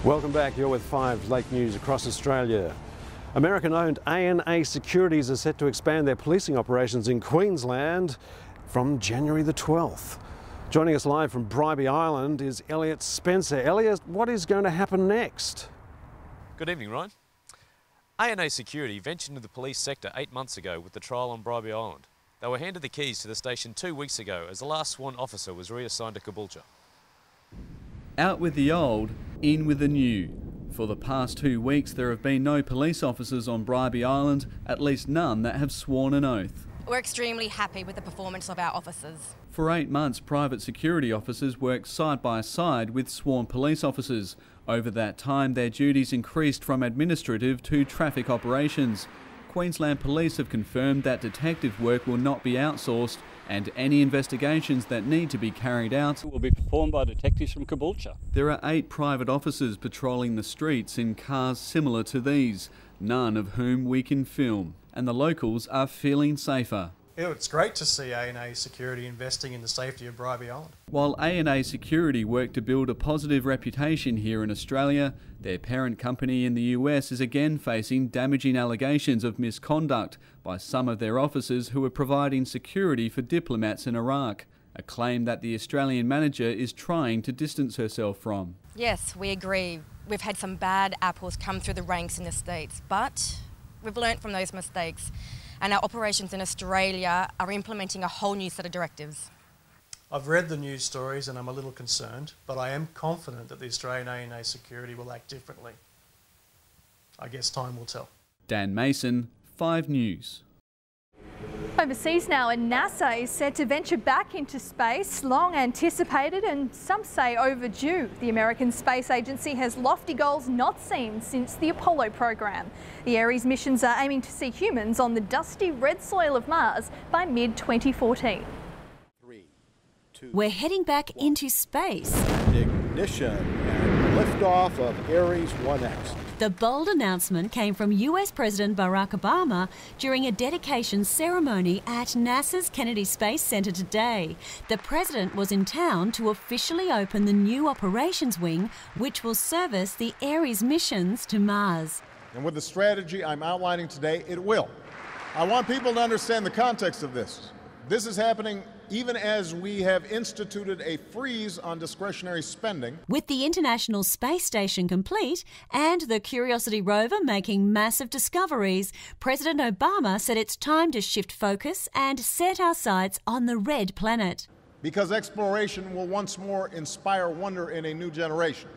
Welcome back. You're with 5 Lake News across Australia. American-owned ANA Securities are set to expand their policing operations in Queensland from January the 12th. Joining us live from Bribie Island is Elliot Spencer. Elliot, what is going to happen next? Good evening, Ryan. ANA Security ventured into the police sector 8 months ago with the trial on Bribie Island. They were handed the keys to the station 2 weeks ago as the last sworn officer was reassigned to Caboolture. Out with the old, in with the new. For the past 2 weeks there have been no police officers on Bribie Island, at least none that have sworn an oath. We're extremely happy with the performance of our officers. For 8 months, private security officers worked side by side with sworn police officers. Over that time, their duties increased from administrative to traffic operations. Queensland Police have confirmed that detective work will not be outsourced, and any investigations that need to be carried out will be performed by detectives from Caboolture. There are 8 private officers patrolling the streets in cars similar to these, none of whom we can film, and the locals are feeling safer. It's great to see ANA Security investing in the safety of Bribie Island. While ANA Security work to build a positive reputation here in Australia, their parent company in the US is again facing damaging allegations of misconduct by some of their officers who are providing security for diplomats in Iraq, a claim that the Australian manager is trying to distance herself from. Yes, we agree. We've had some bad apples come through the ranks in the States, but we've learnt from those mistakes. And our operations in Australia are implementing a whole new set of directives. I've read the news stories and I'm a little concerned, but I am confident that the Australian ANA Security will act differently. I guess time will tell. Dan Mason, 5 News. Overseas now, and NASA is set to venture back into space, long anticipated and some say overdue. The American Space Agency has lofty goals not seen since the Apollo program. The Ares missions are aiming to see humans on the dusty red soil of Mars by mid-2014. We're heading back into space. Ignition and liftoff of Ares 1X. The bold announcement came from US President Barack Obama during a dedication ceremony at NASA's Kennedy Space Center today. The president was in town to officially open the new operations wing, which will service the Ares missions to Mars. And with the strategy I'm outlining today, it will. I want people to understand the context of this. This is happening even as we have instituted a freeze on discretionary spending. With the International Space Station complete and the Curiosity rover making massive discoveries, President Obama said it's time to shift focus and set our sights on the red planet. Because exploration will once more inspire wonder in a new generation,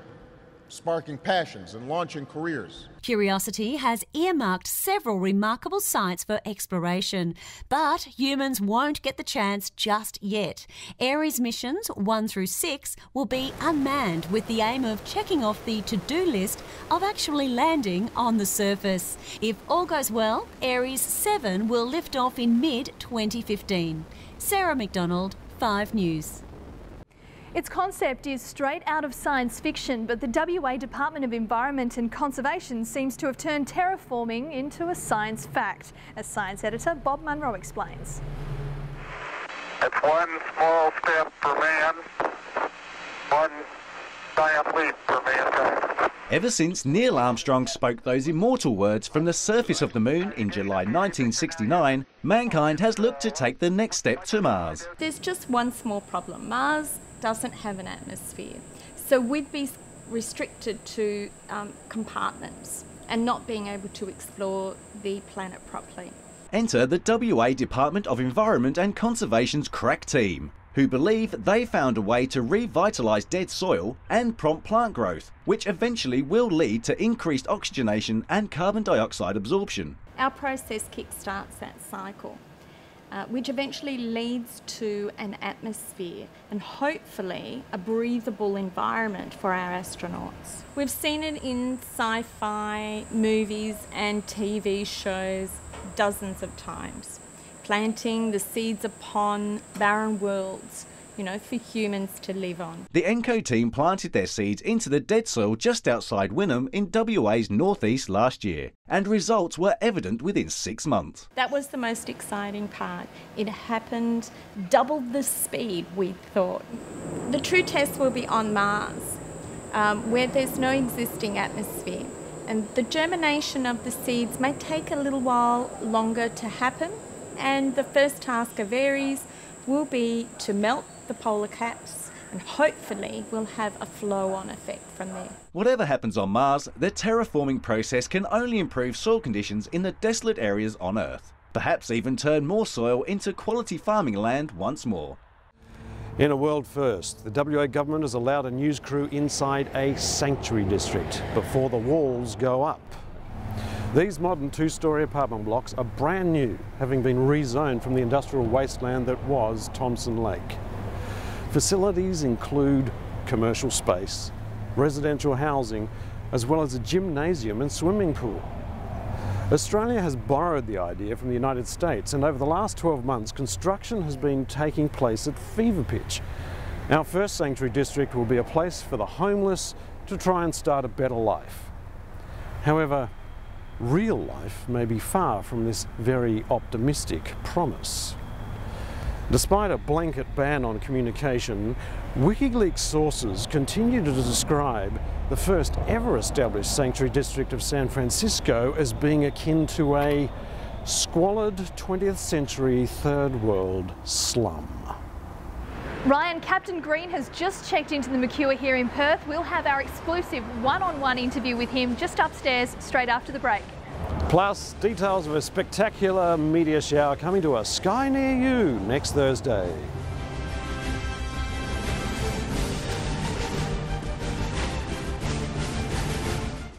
sparking passions and launching careers. Curiosity has earmarked several remarkable sites for exploration, but humans won't get the chance just yet. Ares missions 1 through 6 will be unmanned with the aim of checking off the to-do list of actually landing on the surface. If all goes well, Ares 7 will lift off in mid-2015. Sarah McDonald, 5 News. Its concept is straight out of science fiction, but the WA Department of Environment and Conservation seems to have turned terraforming into a science fact, as science editor Bob Munro explains. It's one small step for man, one giant leap for mankind. Ever since Neil Armstrong spoke those immortal words from the surface of the moon in July 1969, mankind has looked to take the next step to Mars. There's just one small problem. Mars doesn't have an atmosphere, so we'd be restricted to compartments and not being able to explore the planet properly. Enter the WA Department of Environment and Conservation's crack team, who believe they found a way to revitalise dead soil and prompt plant growth, which eventually will lead to increased oxygenation and carbon dioxide absorption. Our process kick-starts that cycle, which eventually leads to an atmosphere and hopefully a breathable environment for our astronauts. We've seen it in sci-fi movies and TV shows dozens of times, planting the seeds upon barren worlds, for humans to live on. The ENCO team planted their seeds into the dead soil just outside Wynnum in WA's northeast last year, and results were evident within 6 months. That was the most exciting part. It happened double the speed we thought. The true test will be on Mars. where there's no existing atmosphere. And the germination of the seeds may take a little while longer to happen, and the first task of Aries will be to melt the polar caps, and hopefully we'll have a flow-on effect from there. Whatever happens on Mars, the terraforming process can only improve soil conditions in the desolate areas on Earth. Perhaps even turn more soil into quality farming land once more. In a world first, the WA government has allowed a news crew inside a sanctuary district before the walls go up. These modern two-storey apartment blocks are brand new, having been rezoned from the industrial wasteland that was Thomson Lake. Facilities include commercial space, residential housing, as well as a gymnasium and swimming pool. Australia has borrowed the idea from the United States, and over the last 12 months construction has been taking place at fever pitch. Our first sanctuary district will be a place for the homeless to try and start a better life. However, real life may be far from this very optimistic promise. Despite a blanket ban on communication, WikiLeaks sources continue to describe the first ever established sanctuary district of San Francisco as being akin to a squalid 20th century third world slum. Ryan, Captain Green has just checked into the Mercure here in Perth. We'll have our exclusive one-on-one interview with him just upstairs straight after the break. Plus, details of a spectacular meteor shower coming to a sky near you next Thursday.